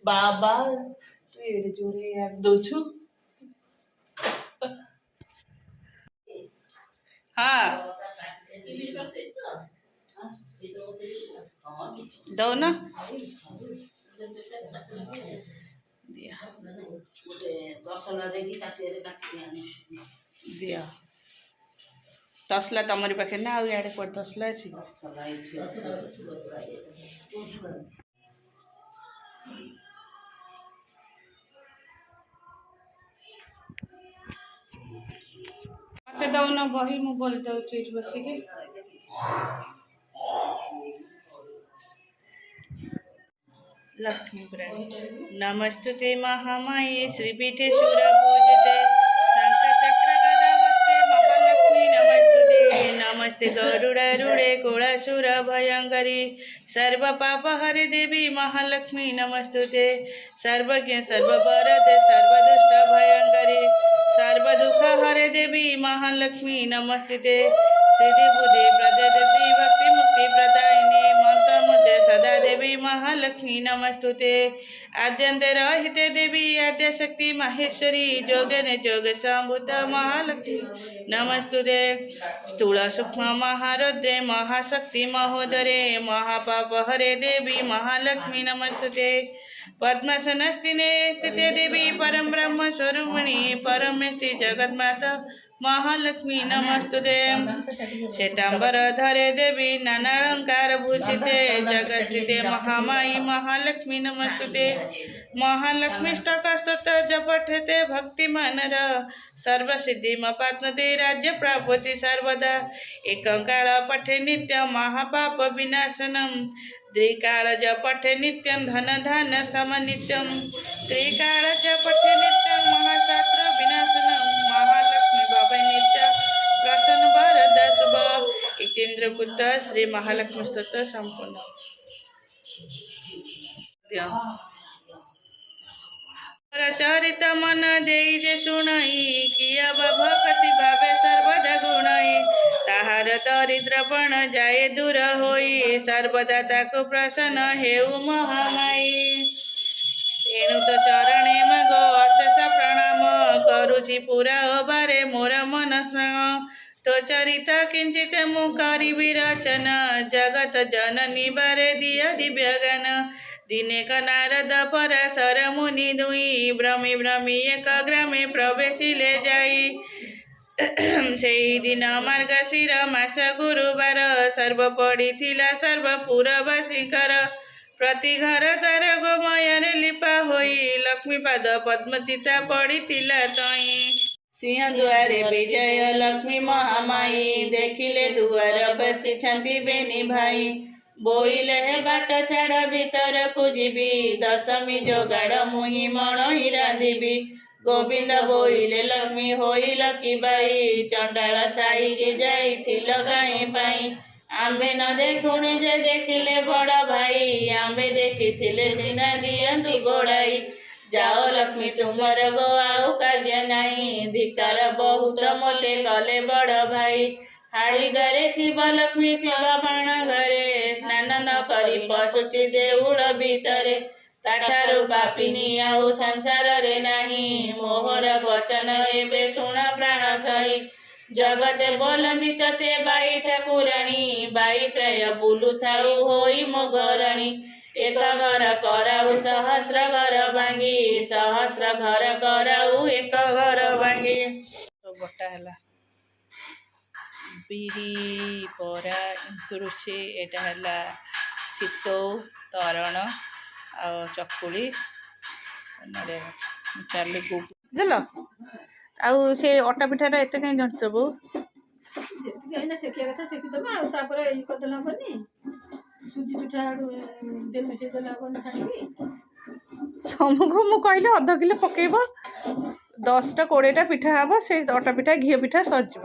बाबा तू एड़े जोरे यार दोछु हाँ दो ना दिया दिया तसला तमरी पाखे ना आउ याडे कोड तसला अछि मते दउन बही मु बोल दउ चीज बसी के लक्ष्मी प्रणि नमस्तुते महामाये श्रीपीठे शूरपूजिते शंखचक्र गदाहस्ते महालक्ष्मी नमस्तुते नमस्ते गरुडारूढे कुलासुर भयंकरी सर्वपापहरे देवी महालक्ष्मी नमस्तुते सर्वज्ञ सर्ववरदे सर्वदुष्ट भयंकरी सर्वदुःखहरे देवी महालक्ष्मी नमस्ते सिद्धि बुद्धि प्रदे देवी भक्ति मुक्ति प्रदायिनी मंत्रमुद्रे सदा देवी महालक्ष्मी नमस्तुते आद्यन्ते रहिते देवी आद्यशक्ति माहेश्वरी जोगने जोग संभूत महालक्ष्मी नमस्तुते स्थूल सूक्ष्म महारुद्रे महाशक्ति महोदरे महापाप हरे देवी महालक्ष्मी नमस्तुते पद्मासनस्थिने स्थिते देवी परम ब्रह्म स्वरूपिणी परमेष्टि जगन्माता महालक्ष्मी नमस्तुते श्वेतांबर धरे देवी नानालंकार भूषिते जगस्थिते महामाई महालक्ष्मी नमस्तुते महालक्ष्मीष्टकस्तोत्र जपठेते भक्तिमानर सर्वसिद्धिमपाप्नोति राज्य प्राप्नोति सर्वदा एकंकाल पठे नित्यं महापाप विनाशनम् त्रिकाल जपठे नित्यं धन धान समनित्यं त्रिकाल जपठे नित्यं महाशास्त्र विनाशनं महालक्ष्मी भवै नित्य प्रसन्न वरदा शुभ इतेन्द्रकृत श्री महालक्ष्मी स्तोत्र संपूर्ण चरित मन देई जे सुनाई किया भक्ति भावे सर्वदा गुणाई ताहार दरिद्रपण जाए दूर होई सर्वदा ताको प्रसन्न हेउ महामाई तेणु तो चरणे मगो अशेष प्रणाम करुछि पूरा ओबारे मोर मन स्नेह तो चरित किंचित मु करिबि रचना जगत जननी बारे दिया दिव्य ज्ञान दिने का नारद पराशर मुनि दुई भ्रमी भ्रमी एक ग्रामे प्रवेशिले जाई सेही दिन मार्गशीर मास गुरुवार सर्व पड़िथिला सर्वपुरवासीकर प्रति घर द्वार गोमୟରେ लिपा होई लक्ष्मी पाद पद्मचिता पड़िथिला तई सिंह दुआरे विजय लक्ष्मी महामाई देखिले दुआर बसिछंती बेनी भाई बोइले बाट छाड़ भीतर को जीवी दशमी जोगाड़ मुही मणई रांधिबी गोविंद बोइले लक्ष्मी होइल कि बाई चंडाल साई के जाइथिल गाई पाई आंबे न देखुणी जे देखिले बड़ भाई आंबे देखिथिले सिना दियंतु गोड़ाई जाओ लक्ष्मी तुमर गो आउ कार्य नहीं धिकार बहुत मोले कले बड़ भाई हाड़ी घरे थिब लक्ष्मी थिब बाण घरे स्नान न करी पशुची देउड़ भितरे ताठारु पापिनी आउ संसार रे नाही मोहर वचन एबे शुण प्राण सही जगते बोलंदी तते बाई ठाकुराणी बाई प्राय बुलु थाउ होई मो घरणी एक घर कराऊ सहस्र घर भांगी सहस्र घर कराऊ एक घर भांगी तो बटा हला बिरी परा इंतुरुचे एटा हला चितौ तरण आ चकुली चाली गुल आउ से अटा पिठाटा एत कहीं जंचबू तुमको मु कहले अध किलो पकेब 10टा 20टा पिठा हम से अटा पिठा घी पिठा सरजिब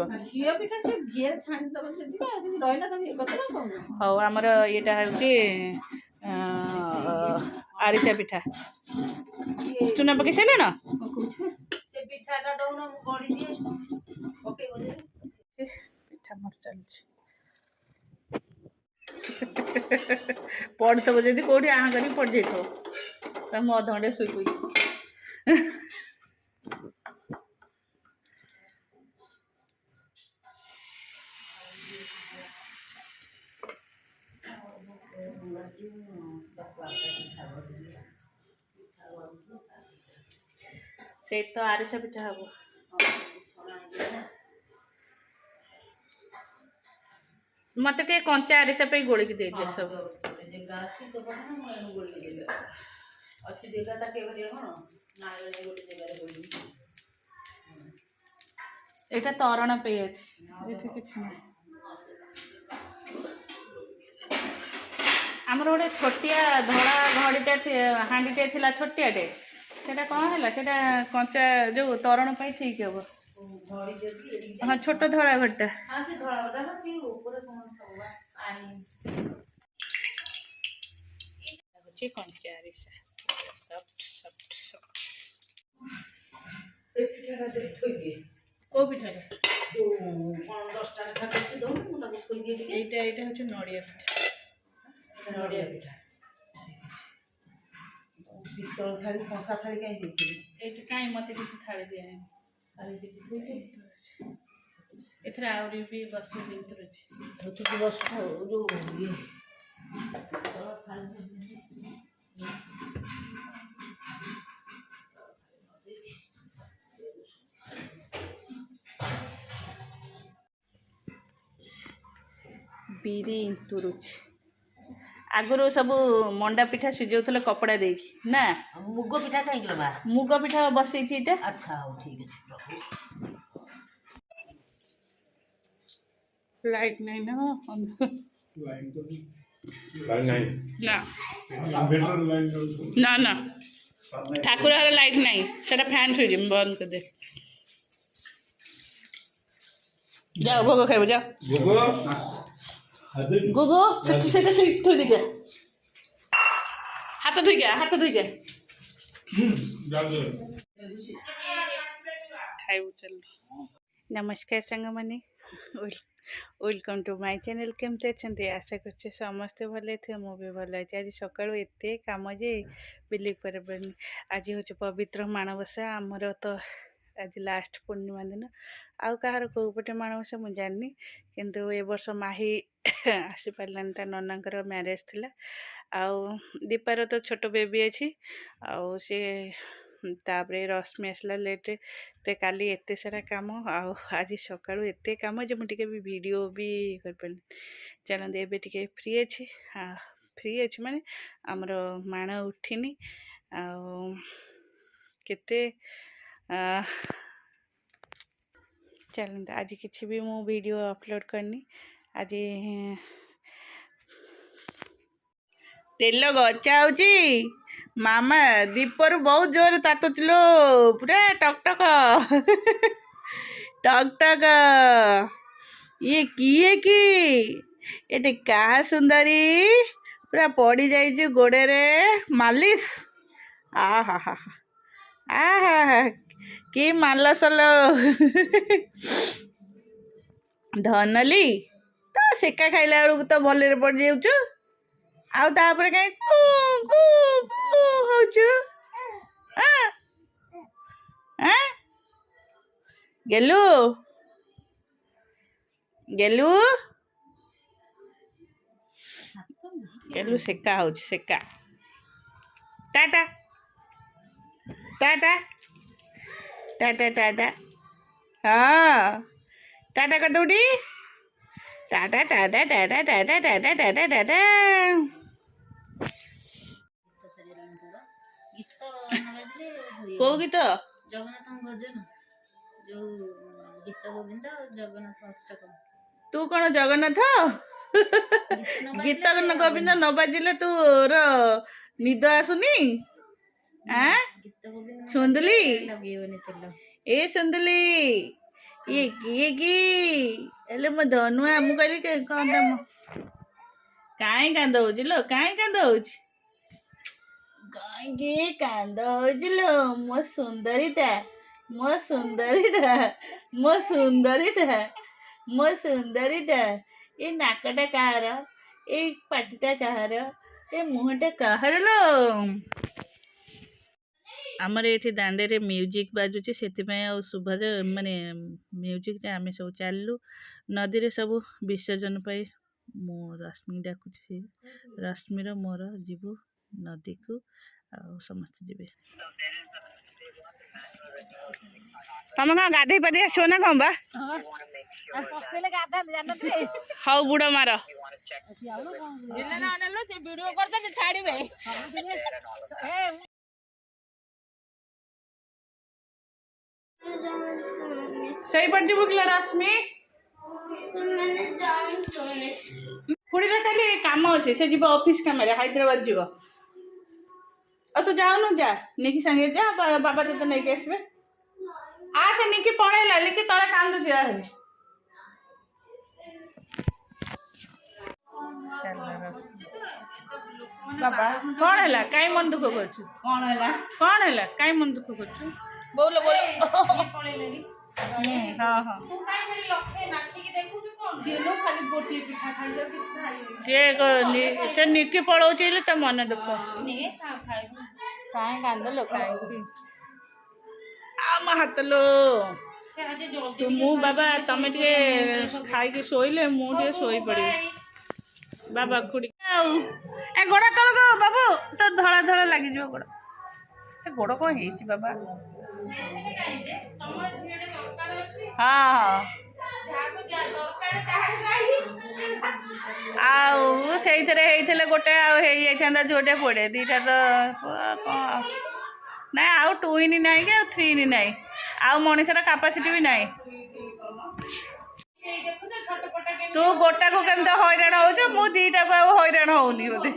हाँ आमर येटा हूँ आरिसा पिठा चूना पकई सारे पिठा मोर चल पड़ो जदि कौटी आह कर पड़ जाइए ମୁଁ ଅଧଘଣ୍ଟେ ଶୋଇପଡ଼ିବି। ସେଇ ତ ଆରିସା ପିଠା ହବ। ମତେ ଟିକେ କଞ୍ଚା ଆରିସା ପାଇଁ ଗୋଳିକି ଦେଇଦିଅ ସବୁ। ଏଇଟା ତରଣ ପାଇଁ ଅଛି, ଏଠି କିଛି ନାହିଁ। ଆମର ଗୋଟେ ଛୋଟିଆ ଧଳା ଘଡ଼ିଟେ ହାଣ୍ଡିଟେ ଥିଲା ଛୋଟିଆଟେ, ସେଟା କ'ଣ ହେଲା? ସେଟା କଞ୍ଚା ଯୋଉ ତରଣ ପାଇଁ ଠିକ୍ ହବ। ହଁ ଛୋଟ ଧଳା ଘଡ଼ିଟା। କଞ୍ଚା ଆରିସା କୋଉ ପିଠାଟା? ଏଇଟା ହଉଛି ନଡ଼ିଆ ପିଠା। ନଡ଼ିଆ ପିଠା ପିତ୍ତଳ ଥାଳି, କଂସା ଥାଳି କାହିଁ ଦେଇଥିଲି? ଏଇଠି କାହିଁ ମତେ କିଛି ଥାଳି ଦିଆହେଇନି। ଏଥିରେ ଆହୁରି ବି ବସି ଜିନିଷ ଅଛି। ଯୋଉ ଇଏ ବିରି ଇନ୍ତୁରୁଛି। ଆଗରୁ ସବୁ ମଣ୍ଡା ପିଠା ସିଝଉଥିଲେ କପଡ଼ା ଦେଇକି ନା। ମୁଗ ପିଠା କାହିଁକି ବା? ମୁଗ ପିଠା ବସେଇଛି ଏଇଟା। ଆଚ୍ଛା ହଉ ଠିକ୍ ଅଛି। ଲାଇଟ୍ ନାହିଁ ନା? ନା ନା ଠାକୁର ଘର ଲାଇଟ୍ ନାହିଁ, ସେଟା ଫ୍ୟାନ୍ ସୁଇଚ୍ ବନ୍ଦ କରିଦେ। ଯାଅ ଭୋଗ ଖାଇବ, ଯାଅ। ଗୋଗୋ ସେଟା ସେଇଠି ଥୋଇ ଦେଇକି ହାତ ଧୋଇକି ଖାଇବୁ। ଚାଲ। ନମସ୍କାର ସାଙ୍ଗମାନେ, ୱେଲକମ୍ ଟୁ ମାଇ ଚ୍ୟାନେଲ୍। କେମିତି ଅଛନ୍ତି? ଆଶା କରୁଛି ସମସ୍ତେ ଭଲ ଥିବେ। ମୁଁ ବି ଭଲ ଅଛି। ଆଜି ସକାଳୁ ଏତେ କାମ ଯେ ବିଲିଭ୍ କରିପାରିନି। ଆଜି ହେଉଛି ପବିତ୍ର ମାଣବସା। ଆମର ତ ଆଜି ଲାଷ୍ଟ ପୂର୍ଣ୍ଣିମା ଦିନ। ଆଉ କାହାର କେଉଁ ପଟେ ମାଣବସା ମୁଁ ଜାଣିନି, କିନ୍ତୁ ଏ ବର୍ଷ ମାହି ଆସିପାରିଲାନି, ତା ନନାଙ୍କର ମ୍ୟାରେଜ୍ ଥିଲା। ଆଉ ଦୀପାର ତ ଛୋଟ ବେବି ଅଛି, ଆଉ ସେ ତାପରେ ରଶ୍ମି ଆସିଲା ଲେଟ୍ରେ। ତ କାଲି ଏତେ ସାରା କାମ, ଆଉ ଆଜି ସକାଳୁ ଏତେ କାମ ଯେ ମୁଁ ଟିକେ ବି ଭିଡ଼ିଓ ବି କରିପାରିନି। ଚାଲନ୍ତୁ ଏବେ ଟିକେ ଫ୍ରି ଅଛି। ଫ୍ରି ଅଛି ମାନେ ଆମର ମାଣ ଉଠିନି, ଆଉ କେତେ ଚାଲନ୍ତୁ ଆଜି କିଛି ବି ମୁଁ ଭିଡ଼ିଓ ଅପଲୋଡ଼ କରିନି। ଆଜି ତେଲ ଗଚା ହେଉଛି। ମାମା ଦୀପରୁ ବହୁତ ଜୋରରେ ତାତୁଥିଲୁ, ପୁରା ଟକଟକ ଟକଟକ। ଇଏ କିଏ କି? ଏଠି କାହା ସୁନ୍ଦରୀ ପୁରା ପଡ଼ି ଯାଇଛି ଗୋଡ଼ରେ ମାଲିସ। ଆହା ହା ଆହା କି ମାଲସଲ ଧନଲି ତ ସେକା ଖାଇଲା ବେଳକୁ ତ ଭଲରେ ପଡ଼ିଯାଉଛୁ, ଆଉ ତାପରେ କାହିଁ ହଉଛୁ? ଗେଲୁ ଗେଲୁ ଗେଲୁ ସେକା ହଉଛି, ସେକା। ଟାଟା ଟାଟା ଟାଟା ଟାଟା। ହଁ ଟାଟା କରିଦଉଟି। ଟାଟା ଟାଟା ଟାଟା ଟାଟା ଟାଟା ଟାଟା ଟାଟା। କୋଉ ଗୀତ? ଜଗନ୍ନାଥଙ୍କ ଭଜନ, ଯୋଉ ଗୀତ ଗୋବିନ୍ଦ ଜଗନ୍ନାଥ ଅଷ୍ଟକ। ତୁ କ'ଣ ଜଗନ୍ନାଥ? ଗୀତ ଗୋବିନ୍ଦ ନ ବାଜିଲେ ତୋର ନିଦ ଆସୁନି? ସୁନ୍ଦୁଲି ଏ ସୁନ୍ଦୁଲି ଇଏ କିଏ କି? ହେଲେ ମୋ ଧନୁଆ, ମୁଁ କହିଲି କ'ଣ ତମ କାହିଁ କାନ୍ଦ ହଉଛି ଲୋ? କାହିଁ କାନ୍ଦ ହଉଛି? କାହିଁକି କାନ୍ଦ ହଉଛି ଲୋ? ମୋ ସୁନ୍ଦରୀଟା, ମୋ ସୁନ୍ଦରୀଟା, ମୋ ସୁନ୍ଦରୀଟା, ମୋ ସୁନ୍ଦରୀଟା। ଏ ନାକଟା କାହାର? ଏଇ ପାଟିଟା କାହାର? ଏ ମୁହଁଟା କାହାର ଲୋ? आमर ये दांडे म्यूजिक बाजुची से शुभा माने म्यूजिक आम सब चलू नदी रे सब विसर्जन पाई मो रश्मि डाकुची रश्मिर मोर जीवु नदी को समस्त जीवे तुम क्या गाधे पाधे आसो ना कौन बा हाउ बुड़ मार सही पड़ जीवु कि रश्मि खुड़ी काम अच्छे से जीव ऑफिस काम हैदराबाद जीव और तू जाऊनु जा निकी संगे जा बाबा ते नहीं के आसबे आ से निकी पळेला लेकिन तळे कांदु जा है बाबा कौन है काई मन दुख करछु कौन है काई मन दुख करछु बोलो बोलो हाँ हाँ से निकी पड़ोचे तो मन दुख कहीं कांद लो कहीं हाथ लो तो मु बाबा तमें टे खाई शोले मुझे शोई पड़ी बाबा खुड़ी ए गोड़ा तल को बाबू तो धड़ा धड़ा लगी जो गोड़ से गोड़ कौन है बाबा हाँ हाँ आउ से गोटे जोटे पड़े दीटा तो ना आउ टूइन ना कि थ्री ना आउ मनीषर कैपेसिटी भी ना तू गोटा को केमती हैरान हो मु दीटा को हैरान होनी बोधे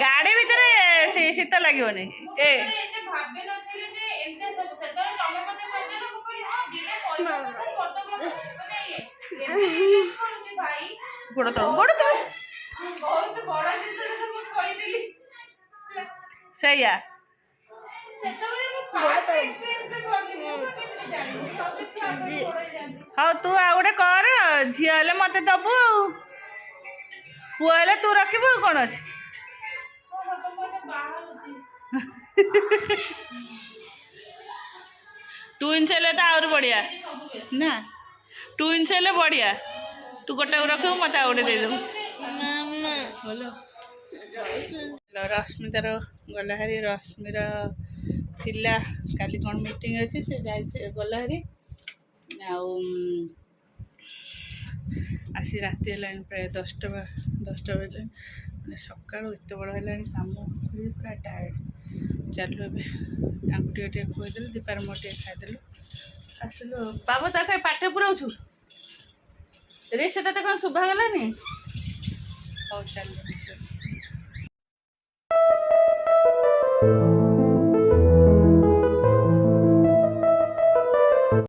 गाड़ी भितर शीत लगे गोड़ तोड़ सैया हाँ तू आ गोटे कर झी हेले मत दबु पुआ हेले तू रखबू कौन अच्छे ट्विंस हेले तो आउर बढ़िया ना ट्विंस हेले बढ़िया तू गोटे रखबू मत आ गोटे दे देबू बोलो रश्मितार गला हारी रश्मिर थिला काली कौन मीटिंग अच्छी से जाए गला हारी आसी राति है प्राय 10टा बजे मैंने सका एत बड़ है कम पूरा टायर्ड चलो एम टे खुदेलु दीपार मोर टे खाईदेलु आसलु बाबू ता खाई पाटे पुराऊ रे से कौन शुभा गलानी हौ चल